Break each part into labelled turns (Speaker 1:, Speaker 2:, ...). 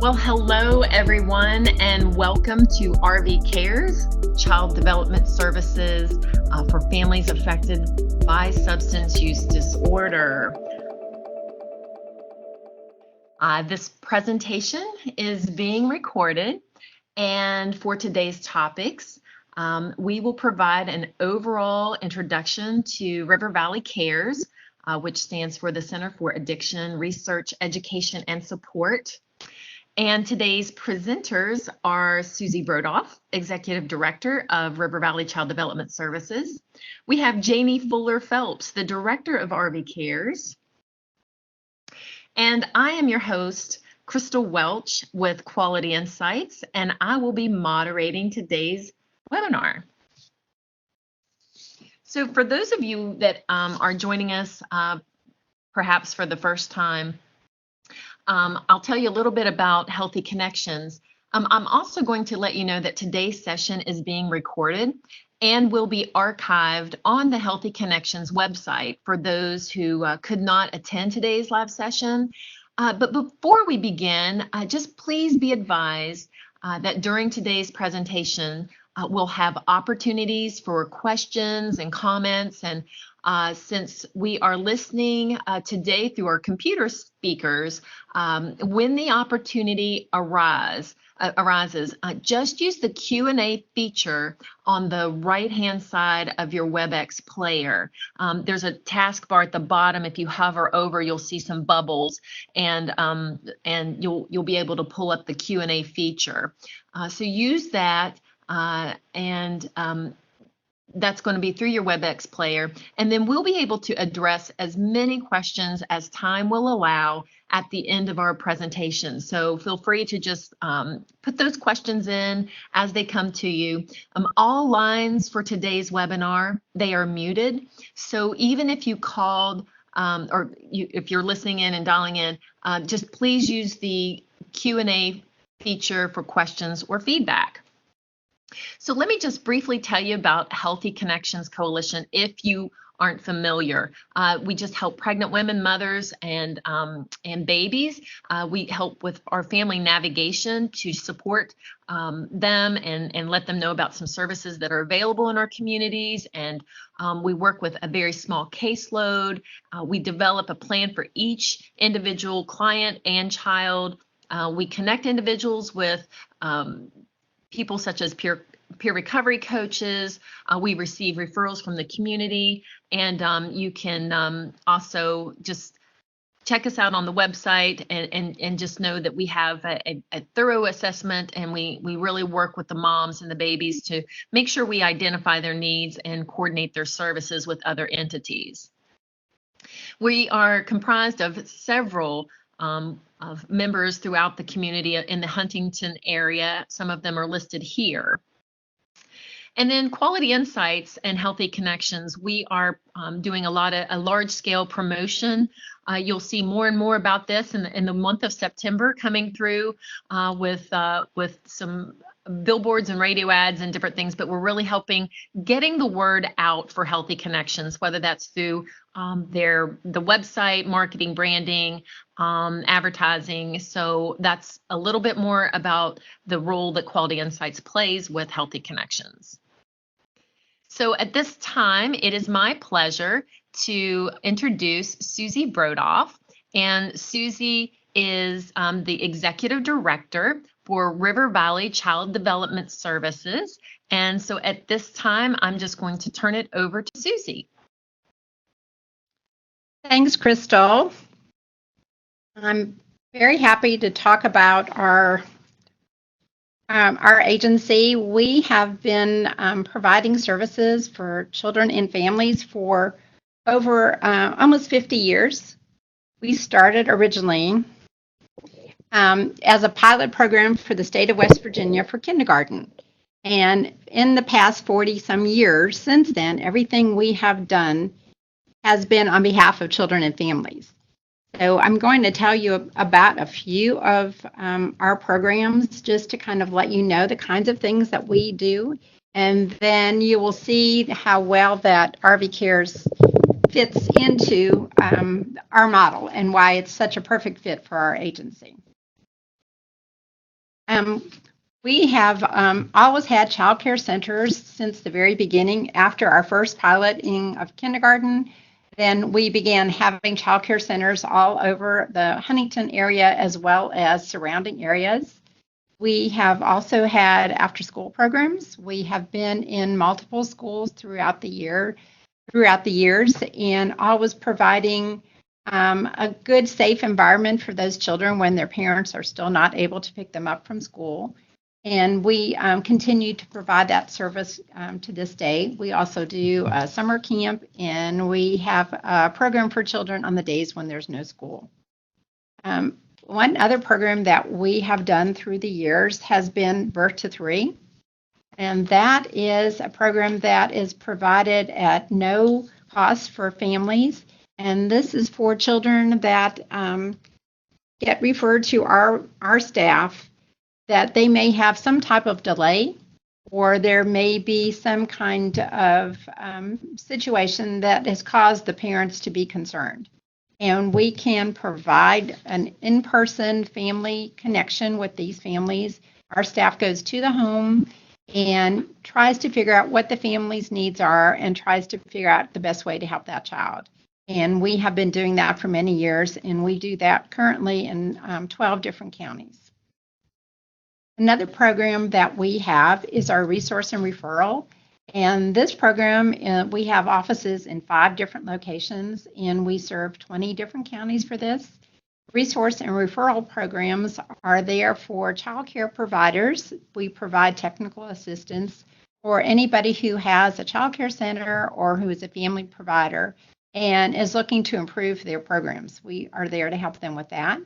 Speaker 1: Well, hello everyone, and welcome to RV Cares, Child Development Services for families affected by substance use disorder. This presentation is being recorded, and for today's topics, we will provide an overall introduction to River Valley Cares, which stands for the Center for Addiction Research, Education, and Support. And today's presenters are Susie Kristof, Executive Director of River Valley Child Development Services. We have Jamie Fuller Phelps, the Director of RV Cares. And I am your host, Crystal Welch with Quality Insights, and I will be moderating today's webinar. So for those of you that are joining us perhaps for the first time, I'll tell you a little bit about Healthy Connections. I'm also going to let you know that today's session is being recorded and will be archived on the Healthy Connections website for those who could not attend today's live session. But before we begin, just please be advised that during today's presentation, we'll have opportunities for questions and comments. And since we are listening today through our computer speakers, when the opportunity arises, just use the Q&A feature on the right-hand side of your WebEx player. There's a taskbar at the bottom. If you hover over, you'll see some bubbles, and you'll be able to pull up the Q&A feature. So use that, and that's going to be through your WebEx player, and then we'll be able to address as many questions as time will allow at the end of our presentation. So feel free to just put those questions in as they come to you. All lines for today's webinar, they are muted. So even if you called if you're listening in and dialing in, just please use the Q&A feature for questions or feedback. So let me just briefly tell you about Healthy Connections Coalition if you aren't familiar. We just help pregnant women, mothers, and babies. We help with our family navigation to support them and let them know about some services that are available in our communities. And we work with a very small caseload. We develop a plan for each individual client and child. We connect individuals with people such as peer recovery coaches. We receive referrals from the community, and you can also just check us out on the website and just know that we have a thorough assessment, and we really work with the moms and the babies to make sure we identify their needs and coordinate their services with other entities. We are comprised of several of members throughout the community in the Huntington area. Some of them are listed here. And then Quality Insights and Healthy Connections, we are doing a large-scale promotion. You'll see more and more about this in the month of September coming through with some billboards and radio ads and different things, but we're really helping getting the word out for Healthy Connections, whether that's through the website, marketing, branding, advertising. So that's a little bit more about the role that Quality Insights plays with Healthy Connections. So at this time, it is my pleasure to introduce Susie Kristof, and Susie is the Executive Director for River Valley Child Development Services. And so at this time, I'm just going to turn it over to Susie.
Speaker 2: Thanks, Crystal. I'm very happy to talk about our agency. We have been providing services for children and families for over almost 50 years. We started originally as a pilot program for the state of West Virginia for kindergarten. And in the past 40-some years since then, everything we have done has been on behalf of children and families. So I'm going to tell you about a few of our programs just to kind of let you know the kinds of things that we do. And then you will see how well that RV Cares fits into our model and why it's such a perfect fit for our agency. We have always had child care centers since the very beginning. After our first piloting of kindergarten, then we began having child care centers all over the Huntington area as well as surrounding areas. We have also had after-school programs. We have been in multiple schools throughout the years, and always providing a good, safe environment for those children when their parents are still not able to pick them up from school. And we continue to provide that service to this day. We also do a summer camp, and we have a program for children on the days when there's no school. One other program that we have done through the years has been Birth to Three. And that is a program that is provided at no cost for families. And this is for children that get referred to our staff, that they may have some type of delay, or there may be some kind of situation that has caused the parents to be concerned. And we can provide an in-person family connection with these families. Our staff goes to the home and tries to figure out what the family's needs are and tries to figure out the best way to help that child. And we have been doing that for many years, and we do that currently in 12 different counties. Another program that we have is our Resource and Referral. And this program, we have offices in 5 different locations, and we serve 20 different counties for this. Resource and referral programs are there for child care providers. We provide technical assistance for anybody who has a child care center or who is a family provider and is looking to improve their programs. We are there to help them with that.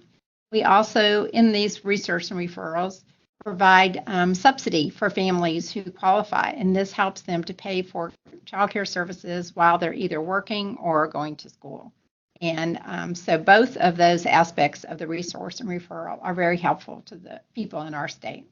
Speaker 2: We also, in these resource and referrals, provide subsidy for families who qualify, and this helps them to pay for child care services while they're either working or going to school. And so both of those aspects of the resource and referral are very helpful to the people in our state.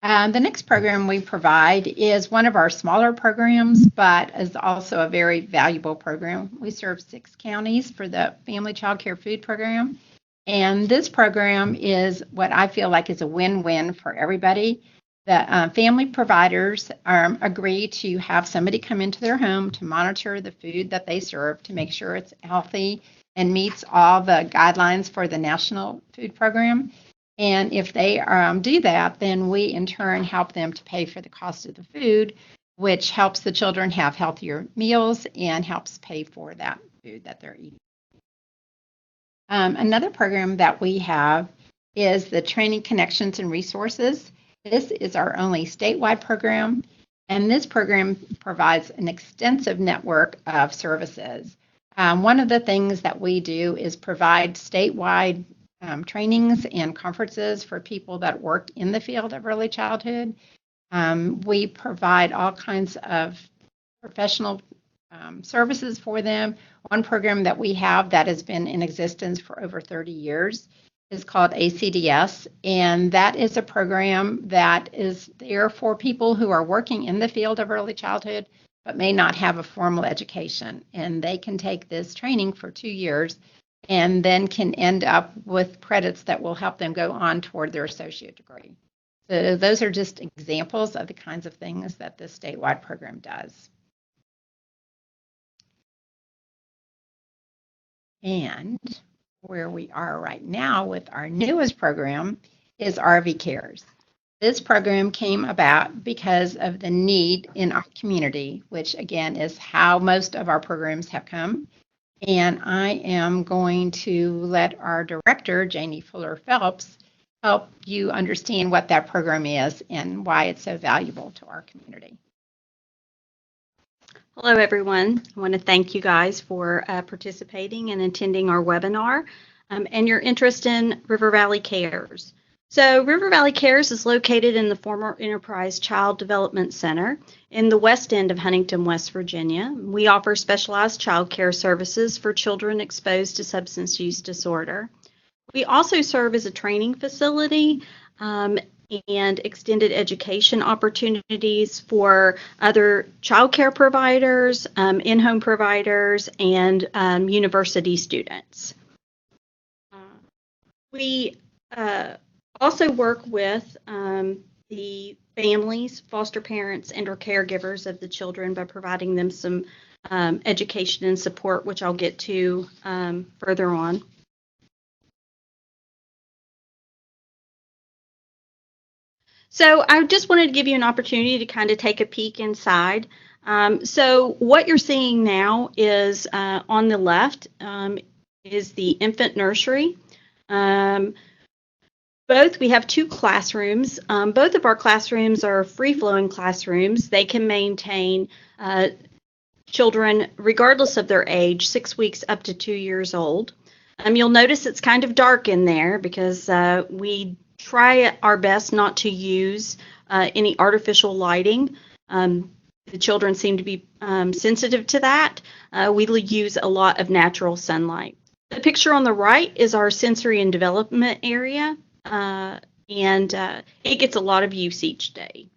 Speaker 2: The next program we provide is one of our smaller programs, but is also a very valuable program. We serve 6 counties for the Family Child Care Food Program. And this program is what I feel like is a win-win for everybody. The family providers agree to have somebody come into their home to monitor the food that they serve to make sure it's healthy and meets all the guidelines for the National Food Program. And if they do that, then we in turn help them to pay for the cost of the food, which helps the children have healthier meals and helps pay for that food that they're eating. Another program that we have is the Training Connections and Resources. This is our only statewide program, and this program provides an extensive network of services. One of the things that we do is provide statewide trainings and conferences for people that work in the field of early childhood. We provide all kinds of professional services for them. One program that we have that has been in existence for over 30 years is called ACDS, and that is a program that is there for people who are working in the field of early childhood but may not have a formal education, and they can take this training for 2 years and then can end up with credits that will help them go on toward their associate degree. So those are just examples of the kinds of things that this statewide program does. And where we are right now with our newest program is RV Cares. This program came about because of the need in our community, which again is how most of our programs have come. And I am going to let our director, Janie Fuller Phelps, help you understand what that program is and why it's so valuable to our community.
Speaker 3: Hello, everyone. I want to thank you guys for participating and attending our webinar and your interest in River Valley Cares. So River Valley Cares is located in the former Enterprise Child Development Center in the west end of Huntington, West Virginia. We offer specialized child care services for children exposed to substance use disorder. We also serve as a training facility and extended education opportunities for other child care providers, in-home providers, and university students. We Also work with the families, foster parents, and or caregivers of the children by providing them some education and support, which I'll get to further on. So I just wanted to give you an opportunity to kind of take a peek inside. So what you're seeing now is on the left is the infant nursery. We have two classrooms. Both of our classrooms are free-flowing classrooms. They can maintain children, regardless of their age, 6 weeks up to 2 years old. You'll notice it's kind of dark in there because we try our best not to use any artificial lighting. The children seem to be sensitive to that. We use a lot of natural sunlight. The picture on the right is our sensory and development area, and it gets a lot of use each day.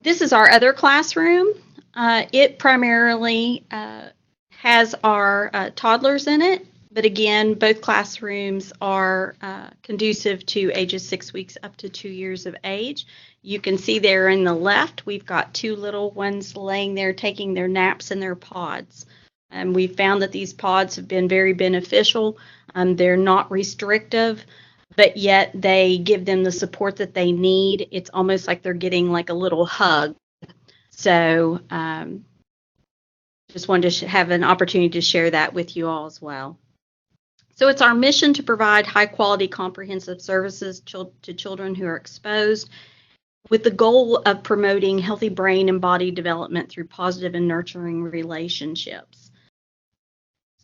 Speaker 3: This is our other classroom. It primarily has our toddlers in it, but again, both classrooms are conducive to ages 6 weeks up to 2 years of age. You can see there in the left, we've got two little ones laying there taking their naps in their pods. We've found that these pods have been very beneficial. They're not restrictive, but yet they give them the support that they need. It's almost like they're getting like a little hug. So just wanted to have an opportunity to share that with you all as well. So it's our mission to provide high quality comprehensive services to children who are exposed, with the goal of promoting healthy brain and body development through positive and nurturing relationships.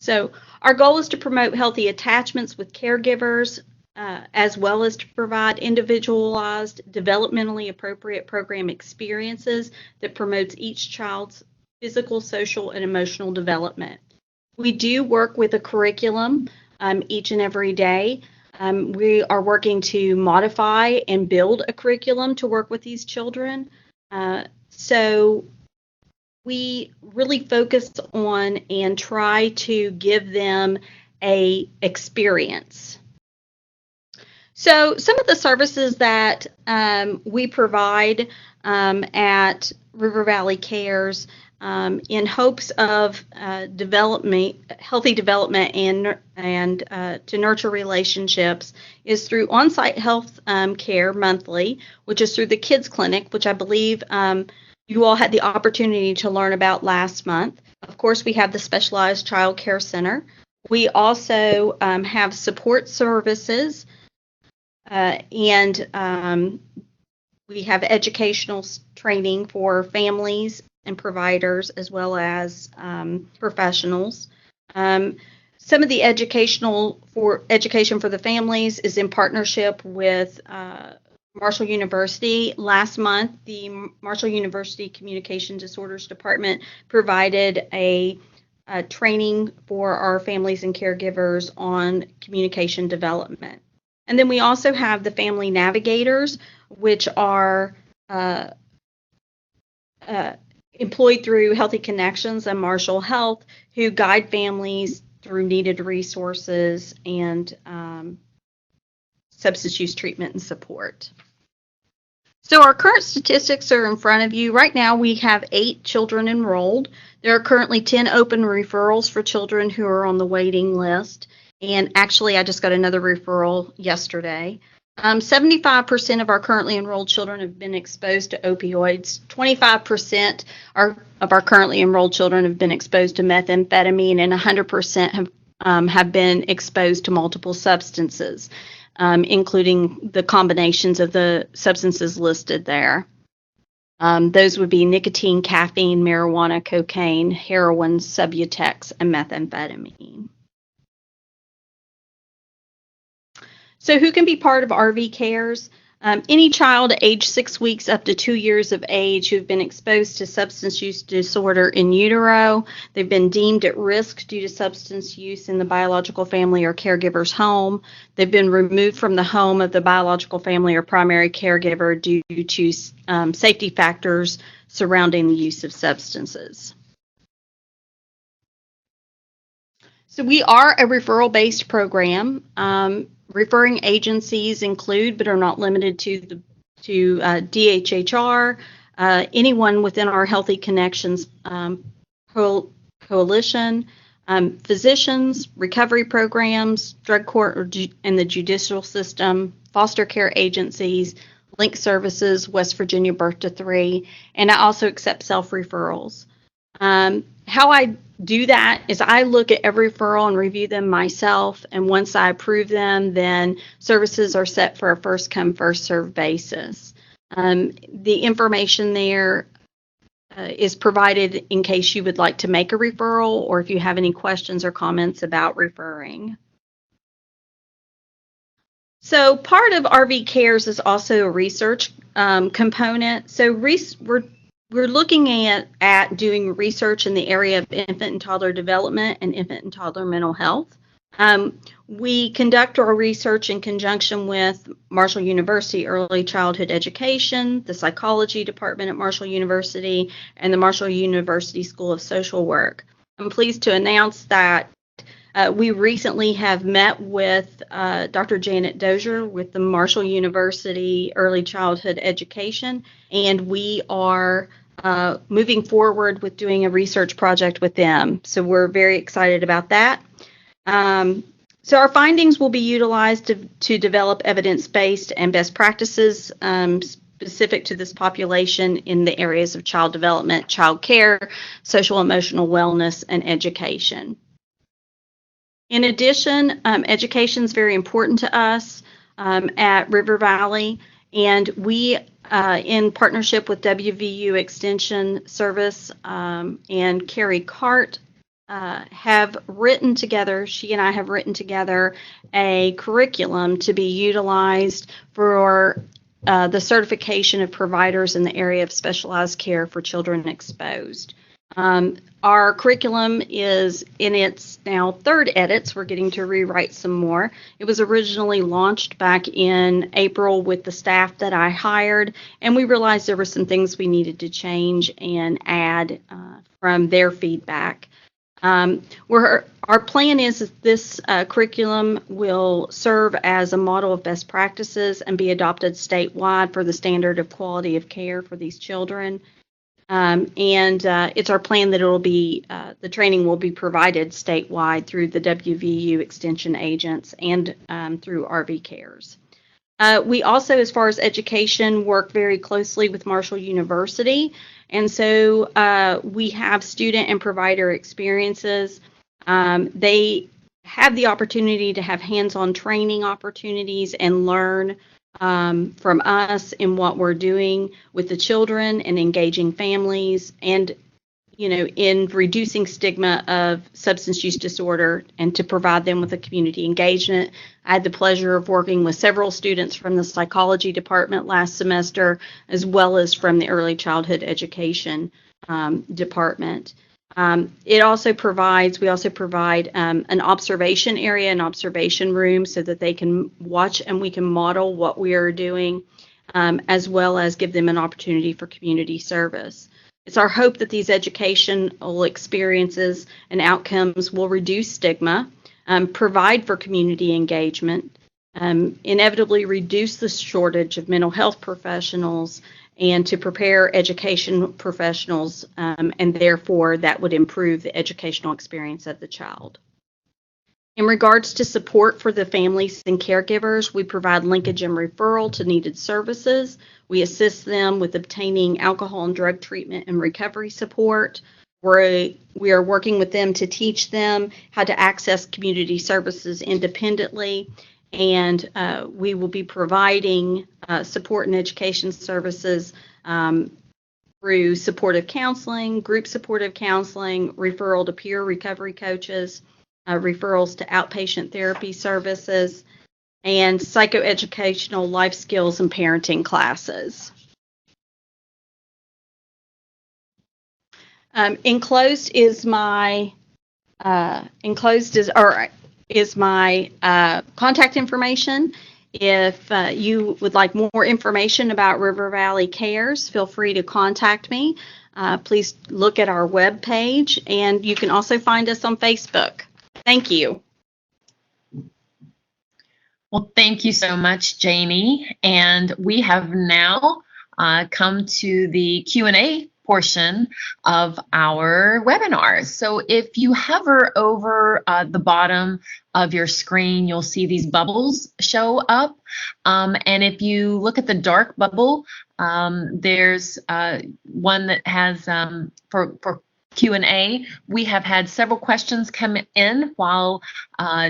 Speaker 3: So our goal is to promote healthy attachments with caregivers, as well as to provide individualized, developmentally appropriate program experiences that promotes each child's physical, social, and emotional development. We do work with a curriculum each and every day. We are working to modify and build a curriculum to work with these children. So we really focus on and try to give them a experience. So some of the services that we provide at River Valley Cares in hopes of healthy development and to nurture relationships is through on-site health care monthly, which is through the Kids Clinic, which I believe you all had the opportunity to learn about last month. Of course, we have the Specialized Child Care Center. We also have support services, and we have educational training for families and providers as well as professionals. Some of the education for the families is in partnership with Marshall University. Last month, the Marshall University Communication Disorders Department provided a training for our families and caregivers on communication development. And then we also have the Family Navigators, which are employed through Healthy Connections and Marshall Health, who guide families through needed resources and substance use treatment and support. So our current statistics are in front of you. Right now we have 8 children enrolled. There are currently 10 open referrals for children who are on the waiting list. And actually, I just got another referral yesterday. 75% of our currently enrolled children have been exposed to opioids. 25% of our currently enrolled children have been exposed to methamphetamine, and 100% have been exposed to multiple substances, including the combinations of the substances listed there. Those would be nicotine, caffeine, marijuana, cocaine, heroin, Subutex, and methamphetamine. So who can be part of RV Cares? Any child aged 6 weeks up to 2 years of age who've been exposed to substance use disorder in utero. They've been deemed at risk due to substance use in the biological family or caregiver's home. They've been removed from the home of the biological family or primary caregiver due to safety factors surrounding the use of substances. So we are a referral-based program. Referring agencies include, but are not limited to, DHHR, anyone within our Healthy Connections coalition, physicians, recovery programs, drug court and the judicial system, foster care agencies, Link Services, West Virginia Birth to 3, and I also accept self-referrals. How I do that is I look at every referral and review them myself, and once I approve them, then services are set for a first come, first served basis. The information there is provided in case you would like to make a referral or if you have any questions or comments about referring. So part of RV Cares is also a research component. So we're looking at doing research in the area of infant and toddler development and infant and toddler mental health. We conduct our research in conjunction with Marshall University Early Childhood Education, the Psychology Department at Marshall University, and the Marshall University School of Social Work. I'm pleased to announce that we recently have met with Dr. Janet Dozier with the Marshall University Early Childhood Education, and we are moving forward with doing a research project with them. So we're very excited about that. So our findings will be utilized to develop evidence-based and best practices specific to this population in the areas of child development, child care, social emotional wellness, and education. In addition, education is very important to us at River Valley, and we, in partnership with WVU Extension Service and Carrie Cart, have written together, she and I have written together a curriculum to be utilized for the certification of providers in the area of specialized care for children exposed. Our curriculum is in its now third edits. We're getting to rewrite some more. It was originally launched back in April with the staff that I hired, and we realized there were some things we needed to change and add from their feedback. Our plan is that this curriculum will serve as a model of best practices and be adopted statewide for the standard of quality of care for these children. It's our plan that it will be, the training will be provided statewide through the WVU extension agents and through RV Cares. We also, as far as education, work very closely with Marshall University. And so we have student and provider experiences. They have the opportunity to have hands-on training opportunities and learn from us in what we're doing with the children and engaging families and, you know, in reducing stigma of substance use disorder and to provide them with a community engagement. I had the pleasure of working with several students from the psychology department last semester, as well as from the early childhood education department. We also provide an observation area, an observation room, so that they can watch and we can model what we are doing, as well as give them an opportunity for community service. It's our hope that these educational experiences and outcomes will reduce stigma, provide for community engagement, inevitably reduce the shortage of mental health professionals, and to prepare education professionals, and therefore that would improve the educational experience of the child. In regards to support for the families and caregivers, we provide linkage and referral to needed services. We assist them with obtaining alcohol and drug treatment and recovery support. We are working with them to teach them how to access community services independently, and we will be providing support and education services through supportive counseling, group supportive counseling, referral to peer recovery coaches, referrals to outpatient therapy services, and psychoeducational life skills and parenting classes. Enclosed is my contact information. If you would like more information about River Valley Cares, feel free to contact me. Please look at our webpage, and you can also find us on Facebook. Thank you.
Speaker 1: Well, thank you so much, Janie. And we have now come to the Q&A portion of our webinar. So if you hover over the bottom of your screen, you'll see these bubbles show up. And if you look at the dark bubble, there's one that has for Q&A. We have had several questions come in while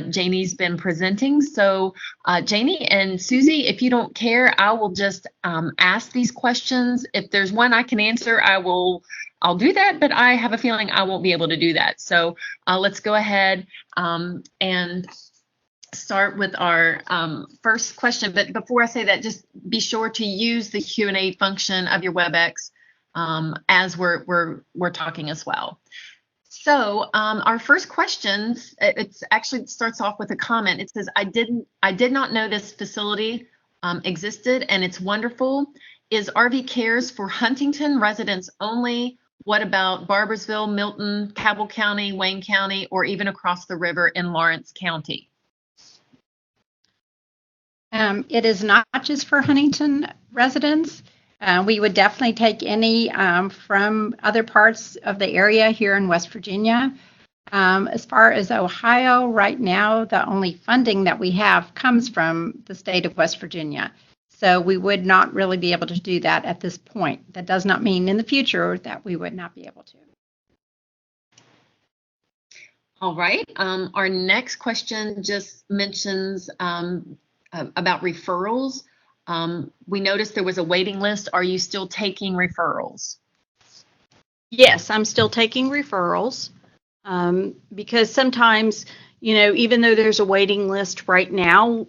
Speaker 1: Janie's been presenting. So Janie and Susie, if you don't care, I will just ask these questions. If there's one I can answer, I'll do that, but I have a feeling I won't be able to do that. So let's go ahead and start with our first question. But before I say that, just be sure to use the Q&A function of your WebEx as we're talking as well. So our first questions, it starts off with a comment. It says, I did not know this facility existed, and it's wonderful. Is RV Cares for Huntington residents only? What about Barboursville, Milton, Cabell County, Wayne County, or even across the river in Lawrence County?
Speaker 2: It is not just for Huntington residents. We would definitely take any from other parts of the area here in West Virginia. As far as Ohio, right now, the only funding that we have comes from the state of West Virginia. So we would not really be able to do that at this point. That does not mean in the future that we would not be able to.
Speaker 1: All right. Our next question just mentions about referrals. We noticed there was a waiting list. Are you still taking referrals?
Speaker 3: Yes, I'm still taking referrals because sometimes, even though there's a waiting list right now,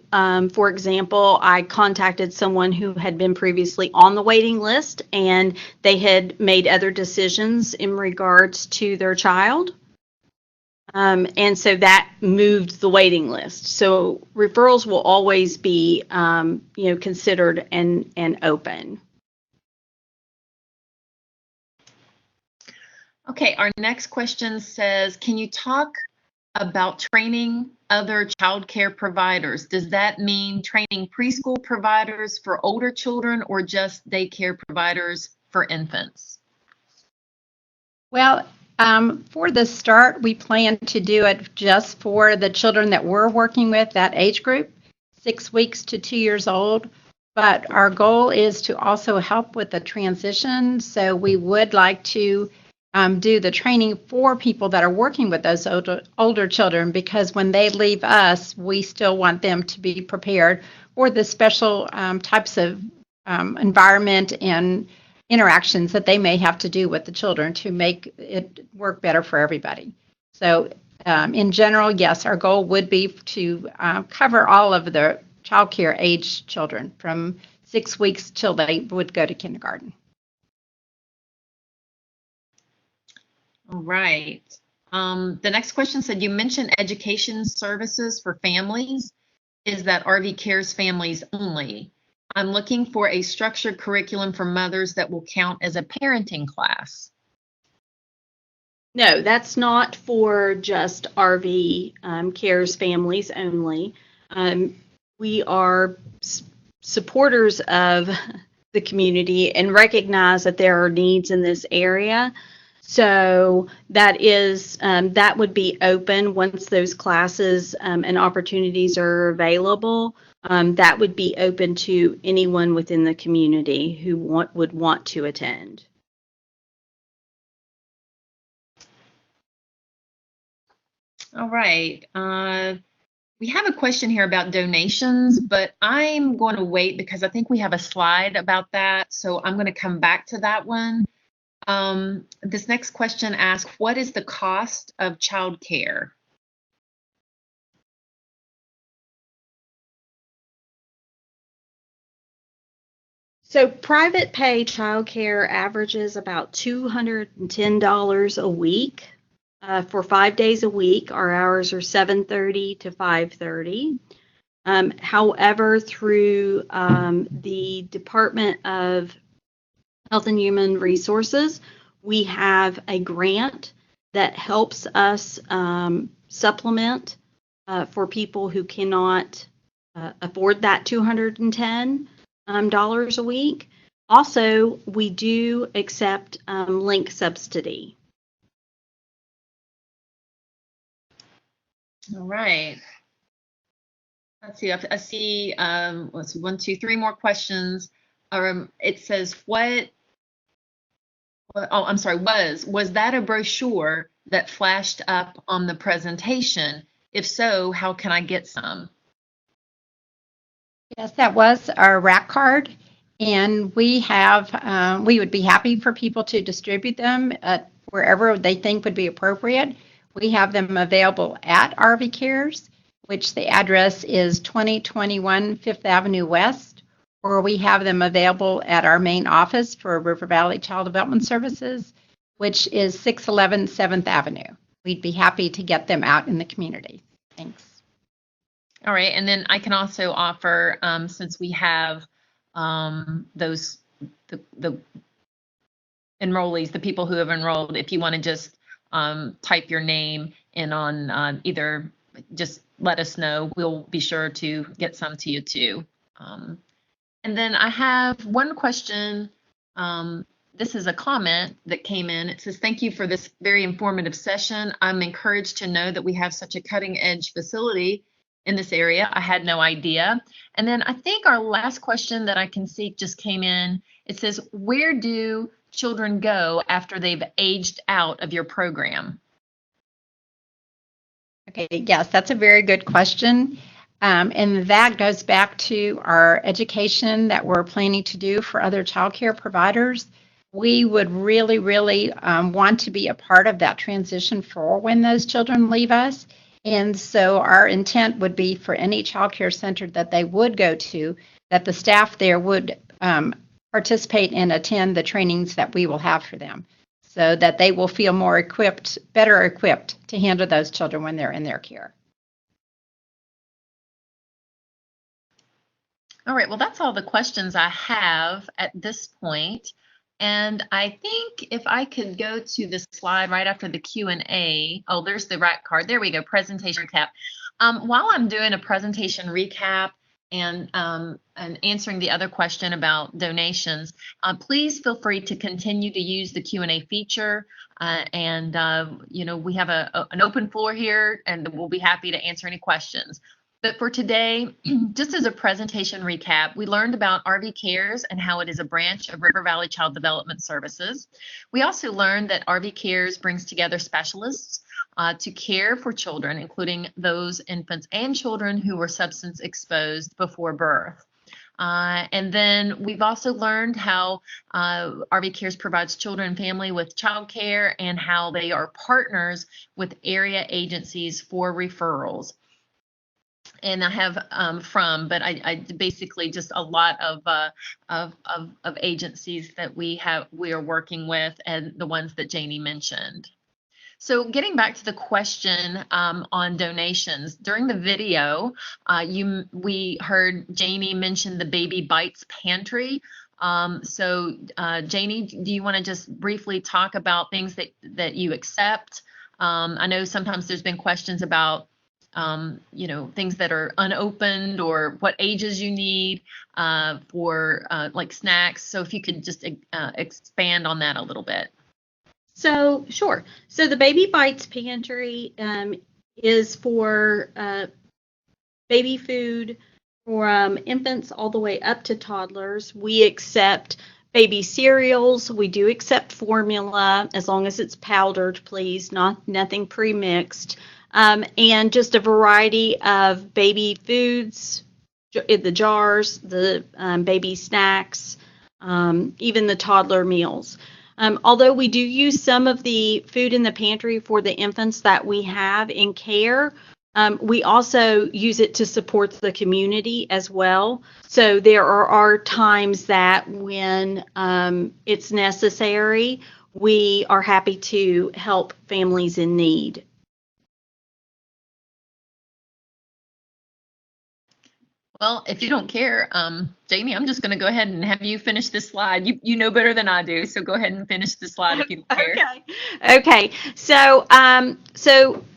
Speaker 3: for example, I contacted someone who had been previously on the waiting list and they had made other decisions in regards to their child. And so that moved the waiting list. So referrals will always be, considered and open.
Speaker 1: Okay, our next question says, can you talk about training other child care providers? Does that mean training preschool providers for older children or just daycare providers for infants?
Speaker 2: Well, for the start, we plan to do it just for the children that we're working with, that age group, 6 weeks to 2 years old. But our goal is to also help with the transition. So we would like to do the training for people that are working with those older children, because when they leave us, we still want them to be prepared for the special types of environment and interactions that they may have to do with the children to make it work better for everybody. So in general, yes, our goal would be to cover all of the child care age children from 6 weeks till they would go to kindergarten.
Speaker 1: All right. The next question said, you mentioned education services for families. Is that RV Cares families only? I'm looking for a structured curriculum for mothers that will count as a parenting class.
Speaker 3: No, that's not for just RV Cares families only. We are supporters of the community and recognize that there are needs in this area. So that would be open once those classes and opportunities are available. That would be open to anyone within the community who would want to attend.
Speaker 1: All right. We have a question here about donations, but I'm going to wait because I think we have a slide about that. So I'm going to come back to that one. This next question asks, what is the cost of childcare?
Speaker 3: So private pay childcare averages about $210 a week. For 5 days a week, our hours are 7:30 to 5:30. However, through the Department of Health and Human Resources, we have a grant that helps us supplement for people who cannot afford that $210 a week. Also, we do accept link subsidy.
Speaker 1: All right. Let's see. I see. Let's see. 1, 2, 3 more questions. It says, "What? Oh, I'm sorry. Was that a brochure that flashed up on the presentation? If so, how can I get some?"
Speaker 2: Yes, that was our rack card, and we would be happy for people to distribute them wherever they think would be appropriate. We have them available at RV Cares, which the address is 2021 Fifth Avenue West, or we have them available at our main office for River Valley Child Development Services, which is 611 7th Avenue. We'd be happy to get them out in the community. Thanks.
Speaker 1: All right, and then I can also offer, since we have those the enrollees, the people who have enrolled, if you want to just type your name in on either, just let us know. We'll be sure to get some to you too. And then I have one question. This is a comment that came in. It says, "Thank you for this very informative session. I'm encouraged to know that we have such a cutting edge facility in this area. I had no idea." And then I think our last question that I can see just came in. It says, "Where do children go after they've aged out of your program?"
Speaker 2: Okay, yes, that's a very good question. And that goes back to our education that we're planning to do for other childcare providers. We would really, really want to be a part of that transition for when those children leave us. And so our intent would be for any childcare center that they would go to, that the staff there would participate and attend the trainings that we will have for them, so that they will feel more equipped, better equipped to handle those children when they're in their care.
Speaker 1: All right, well, that's all the questions I have at this point. And I think if I could go to the slide right after the Q&A. Oh, there's the rack card. There we go, presentation recap. While I'm doing a presentation recap and answering the other question about donations, please feel free to continue to use the Q&A feature. You know, we have an open floor here, and we'll be happy to answer any questions. But for today, just as a presentation recap, we learned about RV Cares and how it is a branch of River Valley Child Development Services. We also learned that RV Cares brings together specialists to care for children, including those infants and children who were substance exposed before birth. And then we've also learned how RV Cares provides children and family with child care, and how they are partners with area agencies for referrals. And I have but I basically just a lot of agencies that we are working with, and the ones that Janie mentioned. So getting back to the question on donations, during the video, we heard Janie mention the Baby Bites Pantry. Janie, do you want to just briefly talk about things that you accept? I know sometimes there's been questions about you know, things that are unopened, or what ages you need for like snacks. So if you could just expand on that a little bit.
Speaker 3: So, sure. So the Baby Bites Pantry is for baby food for infants all the way up to toddlers. We accept baby cereals. We do accept formula, as long as it's powdered, please, nothing pre-mixed. And just a variety of baby foods, the jars, the baby snacks, even the toddler meals. Although we do use some of the food in the pantry for the infants that we have in care, we also use it to support the community as well. So there are times that when it's necessary, we are happy to help families in need.
Speaker 1: Well, if you don't care, Jamie, I'm just going to go ahead and have you finish this slide. You know better than I do, so go ahead and finish the slide if you don't care.
Speaker 3: Okay. So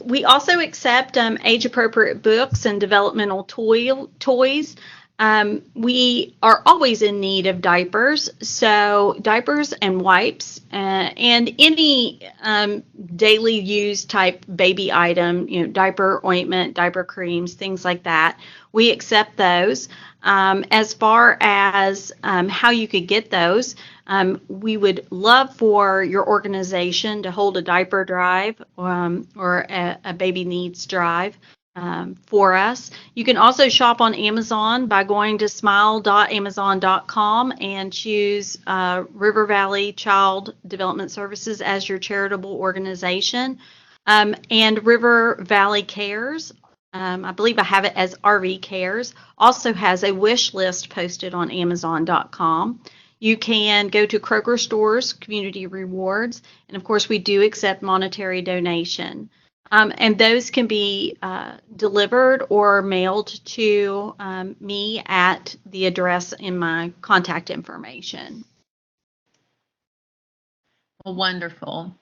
Speaker 3: We also accept age-appropriate books and developmental toys. We are always in need of diapers, so diapers and wipes and any daily use type baby item, diaper ointment, diaper creams, things like that. We accept those. As far as how you could get those, we would love for your organization to hold a diaper drive or a baby needs drive for us. You can also shop on Amazon by going to smile.amazon.com and choose River Valley Child Development Services as your charitable organization. And River Valley Cares, I believe I have it as RV Cares, also has a wish list posted on Amazon.com. You can go to Kroger Stores, Community Rewards, and of course we do accept monetary donation. And those can be delivered or mailed to me at the address in my contact information.
Speaker 1: Well, wonderful.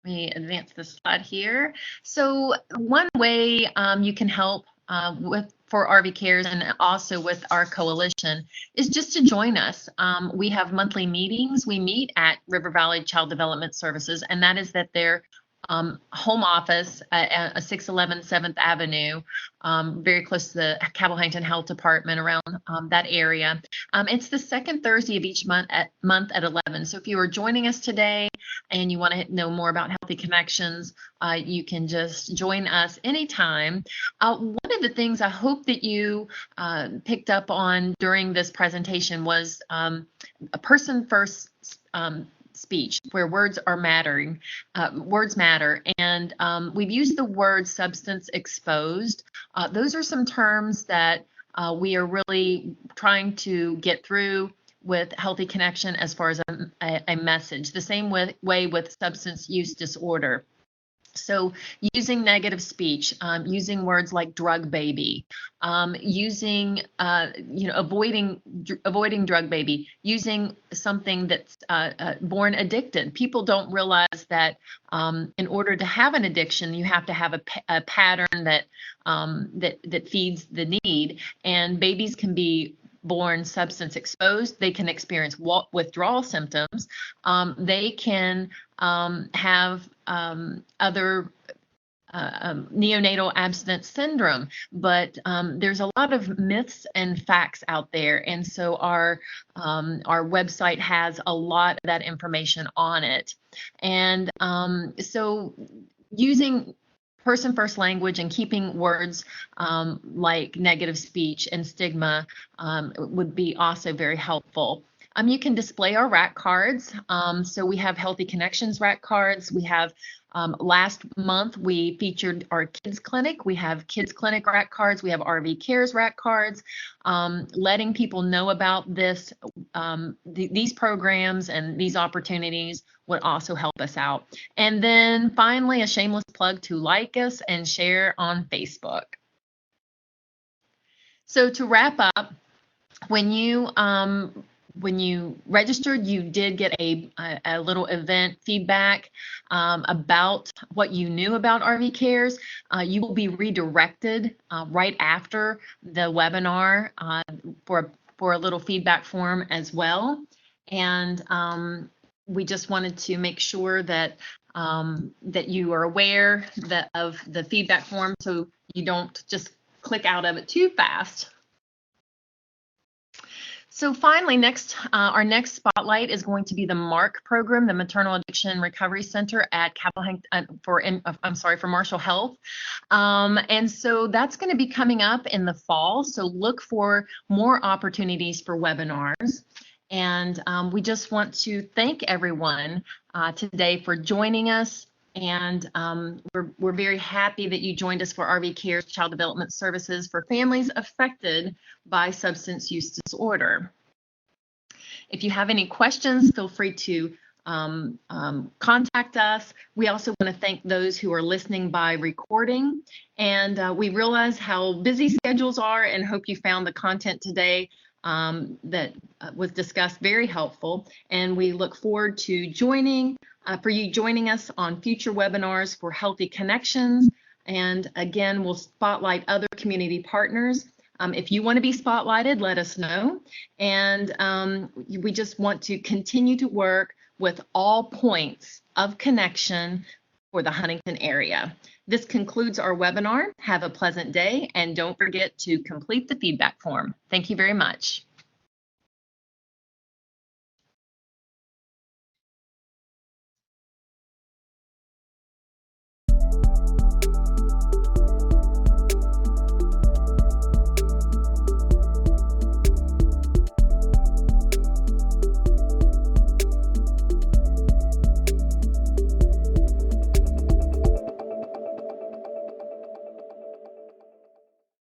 Speaker 1: Let me advance the slide here. So one way you can help for RV Cares and also with our coalition is just to join us. We have monthly meetings. We meet at River Valley Child Development Services, and that is at their home office at 611 7th Avenue, very close to the Cabell Huntington Health Department, around that area. It's the second Thursday of each month at 11. So if you are joining us today and you want to know more about Healthy Connections, you can just join us anytime. One of the things I hope that you picked up on during this presentation was a person first speech, where words matter, and we've used the word substance exposed. Those are some terms that we are really trying to get through with Healthy Connection as far as a message. The same way with substance use disorder. So using negative speech, using words like drug baby, using, avoiding drug baby, using something that's born addicted. People don't realize that in order to have an addiction, you have to have a pattern that feeds the need, and babies can be born substance exposed. They can experience withdrawal symptoms. They can have other neonatal abstinence syndrome, but there's a lot of myths and facts out there, and so our website has a lot of that information on it. And so using person first language and keeping words like negative speech and stigma would be also very helpful. You can display our rack cards. So we have Healthy Connections rack cards. We have last month we featured our kids clinic. We have kids clinic rack cards. We have RV Cares rack cards. Letting people know about these programs and these opportunities would also help us out. And then finally, a shameless plug to like us and share on Facebook. So to wrap up, when you registered, you did get a little event feedback about what you knew about RV Cares. You will be redirected right after the webinar for a little feedback form as well. And we just wanted to make sure that you are aware of the feedback form, so you don't just click out of it too fast. So finally, our next spotlight is going to be the MARC program, the Maternal Addiction Recovery Center at for Marshall Health. And so that's going to be coming up in the fall. So look for more opportunities for webinars. And we just want to thank everyone today for joining us. And we're very happy that you joined us for RV Cares Child Development Services for families affected by substance use disorder. If you have any questions, feel free to contact us. We also want to thank those who are listening by recording. And we realize how busy schedules are and hope you found the content today that was discussed very helpful. And we look forward to joining for you joining us on future webinars for Healthy Connections. And again, we'll spotlight other community partners. If you want to be spotlighted, let us know. And we just want to continue to work with all points of connection for the Huntington area. This concludes our webinar. Have a pleasant day, and don't forget to complete the feedback form. Thank you very much.